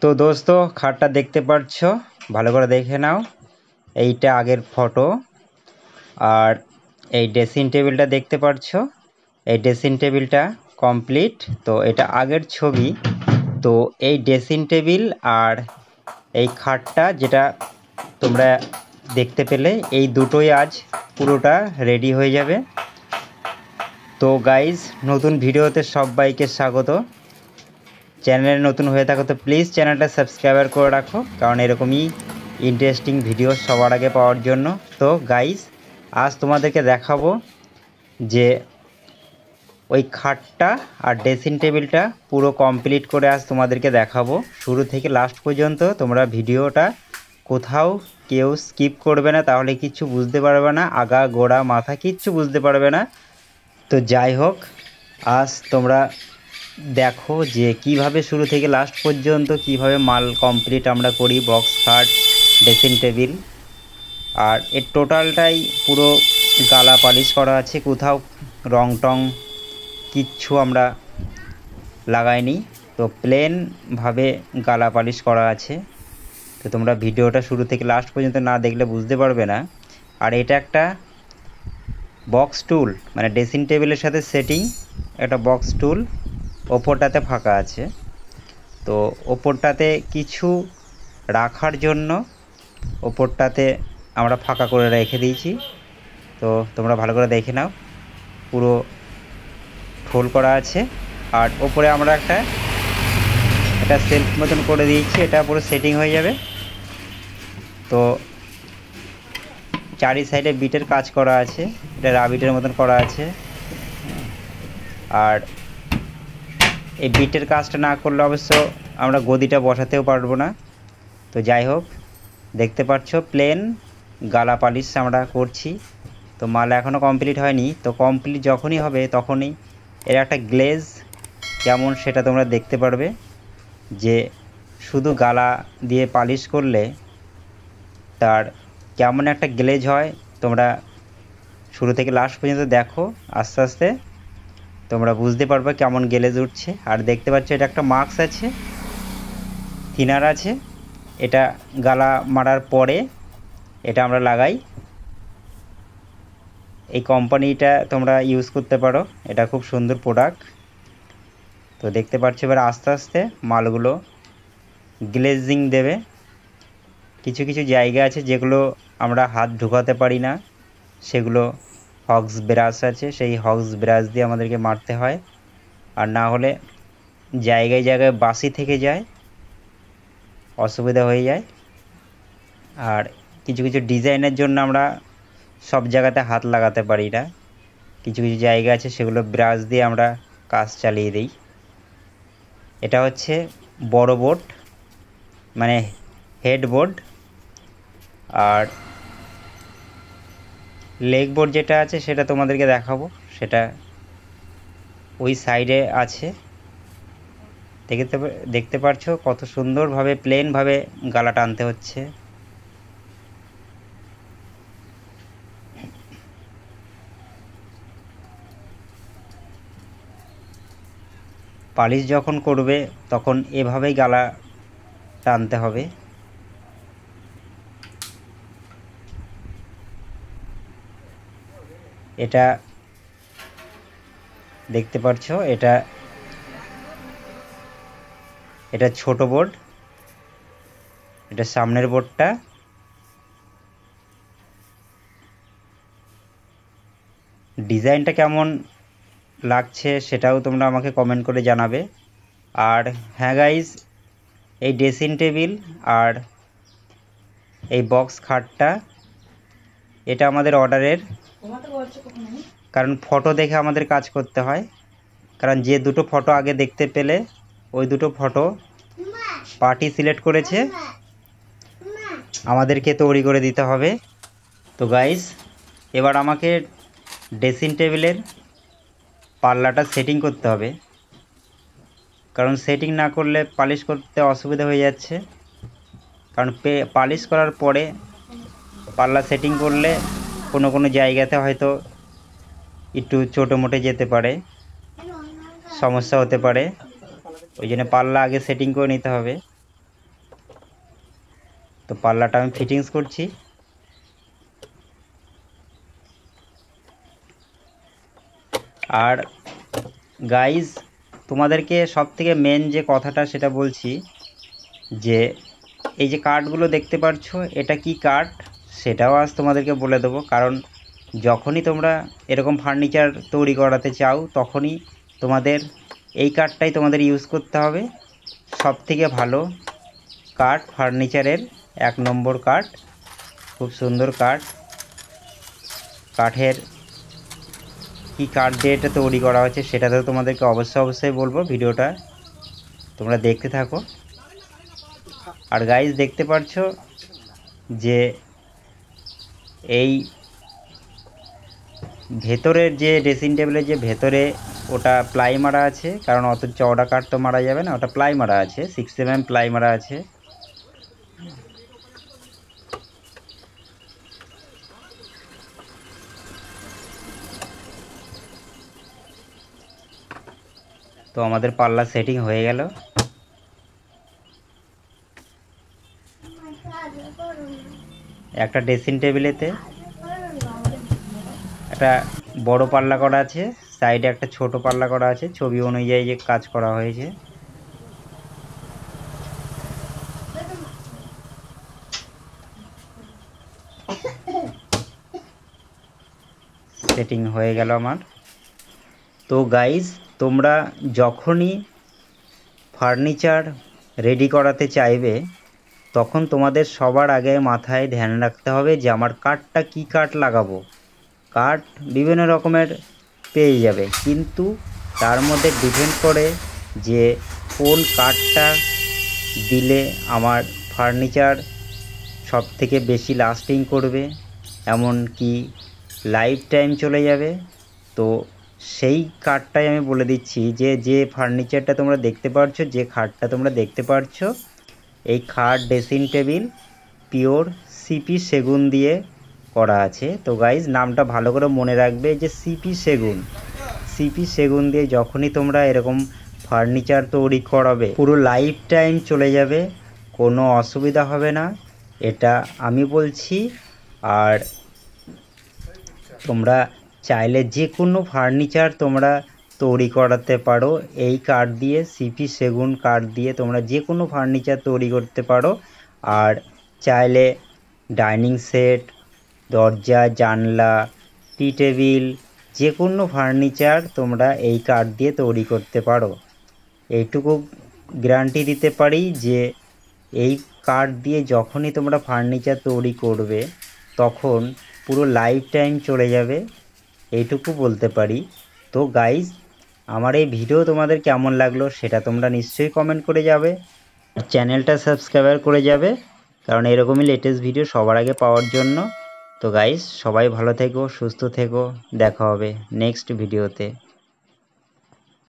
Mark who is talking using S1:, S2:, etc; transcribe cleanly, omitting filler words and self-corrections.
S1: তো দোস্ত খাটটা দেখতে পাচ্ছ, ভালো করে দেখে নাও। এইটা আগের ফটো। আর এই ড্রেসিং টেবিলটা দেখতে পাচ্ছ, এই ড্রেসিং টেবিলটা কমপ্লিট। তো এটা আগের ছবি। তো এই ড্রেসিং টেবিল আর এই খাটটা যেটা তোমরা দেখতে পেলে, এই দুটোই আজ পুরোটা রেডি হয়ে যাবে। তো গাইজ, নতুন ভিডিওতে সবাইকে স্বাগত। চ্যানেলে নতুন হয়ে থাকো তো প্লিজ চ্যানেলটা সাবস্ক্রাইবার করে রাখো, কারণ এরকমই ইন্টারেস্টিং ভিডিও সবার আগে পাওয়ার জন্য। তো গাইজ, আজ তোমাদেরকে দেখাবো যে ওই খাটটা আর ড্রেসিং টেবিলটা পুরো কমপ্লিট করে আজ তোমাদেরকে দেখাবো শুরু থেকে লাস্ট পর্যন্ত। তোমরা ভিডিওটা কোথাও কেউ স্কিপ করবে না, তাহলে কিচ্ছু বুঝতে পারবে না, আগা গোড়া মাথা কিচ্ছু বুঝতে পারবে না। তো যাই হোক, আজ তোমরা দেখো যে কিভাবে শুরু থেকে লাস্ট পর্যন্ত কিভাবে মাল কমপ্লিট আমরা করি, বক্স খাট, ড্রেসিং টেবিল। আর এর টোটালটাই পুরো গালা পালিশ করা আছে, কোথাও রং টং কিচ্ছু আমরা লাগাইনি। তো প্লেনভাবে গালা পালিশ করা আছে। তো তোমরা ভিডিওটা শুরু থেকে লাস্ট পর্যন্ত না দেখলে বুঝতে পারবে না। আর এটা একটা বক্স টুল, মানে ড্রেসিং টেবিলের সাথে সেটিং একটা বক্স টুল। ওপরটাতে ফাঁকা আছে, তো ওপরটাতে কিছু রাখার জন্য ওপরটাতে আমরা ফাঁকা করে রেখে দিয়েছি। তো তোমরা ভালো করে দেখে নাও, পুরো ঠোল করা আছে। আর ওপরে আমরা একটা সেলফ মতন করে দিয়েছি, এটা পুরো সেটিং হয়ে যাবে। তো চারি সাইডে বিটের কাজ করা আছে, এটা রাবিটের মতন করা আছে। আর এই বিটের কাজটা না করলে অবশ্য আমরা গদিটা বসাতেও পারবো না। তো যাই হোক, দেখতে পাচ্ছ প্লেন গালা পালিশ আমরা করছি। তো মাল এখনও কমপ্লিট হয়নি, তো কমপ্লিট যখনই হবে তখনই এর একটা গ্লেজ কেমন সেটা তোমরা দেখতে পারবে। যে শুধু গালা দিয়ে পালিশ করলে তার কেমন একটা গ্লেজ হয়, তোমরা শুরু থেকে লাস্ট পর্যন্ত দেখো, আস্তে আস্তে তোমরা বুঝতে পারবে কেমন গ্লেজ উঠছে। আর দেখতে পাচ্ছ এটা একটা মাস্ক আছে, থিনার আছে। এটা গালা মারার পরে এটা আমরা লাগাই। এই কোম্পানিটা তোমরা ইউজ করতে পারো, এটা খুব সুন্দর প্রোডাক্ট। তো দেখতে পাচ্ছ এবার আস্তে আস্তে মালগুলো গ্লেজিং দেবে। কিছু কিছু জায়গা আছে যেগুলো আমরা হাত ঢুকাতে পারি না, সেগুলো হক্স ব্রাশ আছে, সেই হক্স ব্রাশ দিয়ে আমাদেরকে মারতে হয়। আর না হলে জায়গায় জায়গায় বাসি থেকে যায়, অসুবিধা হয়ে যায়। আর কিছু কিছু ডিজাইনের জন্য আমরা সব জায়গাতে হাত লাগাতে পারি না, কিছু কিছু জায়গা আছে সেগুলো ব্রাশ দিয়ে আমরা কাজ চালিয়ে দিই। এটা হচ্ছে বড় বোর্ড, মানে হেড বোর্ড। আর লেগ বোর্ড যেটা আছে সেটা তোমাদেরকে দেখাবো, সেটা ওই সাইডে আছে। দেখতে পারছো কত সুন্দরভাবে প্লেনভাবে গালা টানতে হচ্ছে। পালিশ যখন করবে তখন এভাবেই গালা টানতে হবে। এটা দেখতে পাচ্ছো, এটা ছোট বোর্ড, এটা সামনের বোর্ডটা। ডিজাইনটা কেমন লাগছে সেটাও তোমরা আমাকে কমেন্ট করে জানাবে। আর হ্যাঁ গাইজ, এই ড্রেসিং টেবিল আর এই বক্স খাটটা এটা আমাদের অর্ডারের, কারণ ফটো দেখে আমাদের কাজ করতে হয়। কারণ যে দুটো ফটো আগে দেখতে পেলে ওই দুটো ফটো পার্টি সিলেক্ট করেছে, আমাদেরকে তৈরি করে দিতে হবে। তো গাইজ, এবার আমাকে ড্রেসিং টেবিলের পাল্লাটা সেটিং করতে হবে, কারণ সেটিং না করলে পালিশ করতে অসুবিধা হয়ে যাচ্ছে। কারণ পালিশ করার পরে পাল্লা সেটিং করলে কোনো কোনো জায়গাতে হয়তো একটু ছোটো মোটে যেতে পারে, সমস্যা হতে পারে। ওই জন্য পাল্লা আগে সেটিং করে নিতে হবে। তো পাল্লাটা আমি ফিটিংস করছি। আর গাইজ তোমাদেরকে সবথেকে মেন যে কথাটা সেটা বলছি, যে এই যে কাঠগুলো দেখতে পাচ্ছ এটা কি কাঠ সেটাও আজ তোমাদেরকে বলে দেবো। কারণ যখনই তোমরা এরকম ফার্নিচার তৈরি করাতে চাও তখনই তোমাদের এই কাঠটাই তোমাদের ইউজ করতে হবে। সবথেকে ভালো কাঠ ফার্নিচারের 1 নম্বর কাঠ, খুব সুন্দর কাঠ। কাঠের কি কাঠ দিয়ে এটা তৈরি করা হয়েছে সেটা তো তোমাদেরকে অবশ্যই বলবো, ভিডিওটা তোমরা দেখতে থাকো। আর গাইজ দেখতে পাচ্ছ যে এই ভেতরের যে ড্রেসিং টেবিলের যে ভেতরে ওটা প্লাই মারা আছে, কারণ অত চওড়া কাঠ তো মারা যাবে না, ওটা প্লাই মারা আছে, 6mm প্লাই মারা আছে। তো আমাদের পাল্লা সেটিং হয়ে গেল। একটা ড্রেসিং টেবিলেতে একটা বড় পাল্লা করা আছে, সাইডে একটা ছোট পাল্লা করা আছে, ছবি অনুযায়ী যে কাজ করা হয়েছে। সেটিং হয়ে গেল আমার। তো গাইজ তোমরা যখনই ফার্নিচার রেডি করাতে চাইবে তখন তোমাদের সবার আগে মাথায় ধ্যান রাখতে হবে যে আমার কাঠটা কী কাঠ লাগাবো। কাঠ বিভিন্ন রকমের পেয়ে যাবে, কিন্তু তার মধ্যে ডিপেন্ড করে যে কোন কাঠটা দিলে আমার ফার্নিচার সব থেকে বেশি লাস্টিং করবে, এমন কি লাইফ টাইম চলে যাবে। তো সেই কাঠটাই আমি বলে দিচ্ছি, যে ফার্নিচারটা তোমরা দেখতে পাচ্ছ, যে খাটটা তোমরা দেখতে পাচ্ছ, এই খাট ড্রেসিং টেবিল পিওর সিপি সেগুন দিয়ে করা আছে। তো গাইজ নামটা ভালো করে মনে রাখবে যে সিপি সেগুন। সিপি সেগুন দিয়ে যখনই তোমরা এরকম ফার্নিচার তৈরি করাবে পুরো লাইফ টাইম চলে যাবে, কোনো অসুবিধা হবে না, এটা আমি বলছি। আর তোমরা চাইলে যে কোনো ফার্নিচার তোমরা তৈরি করাতে পারো এই কাঠ দিয়ে, সিপি সেগুন কাঠ দিয়ে তোমরা যে কোনো ফার্নিচার তৈরি করতে পারো। আর চাইলে ডাইনিং সেট, দরজা, জানলা, টি টেবিল, যে কোনো ফার্নিচার তোমরা এই কাঠ দিয়ে তৈরি করতে পারো। এইটুকু গ্যারান্টি দিতে পারি যে এই কাঠ দিয়ে যখনই তোমরা ফার্নিচার তৈরি করবে তখন পুরো লাইফ টাইম চলে যাবে, এইটুকু বলতে পারি। তো গাইজ আমার এই ভিডিও তোমাদের কেমন লাগলো সেটা তোমরা নিশ্চয়ই কমেন্ট করে যাবে, চ্যানেলটা সাবস্ক্রাইব করে যাবে, কারণ এরকমই লেটেস্ট ভিডিও সবার আগে পাওয়ার জন্য। তো গাইজ সবাই ভালো থেকো, সুস্থ থেকো, দেখা হবে নেক্সট ভিডিওতে।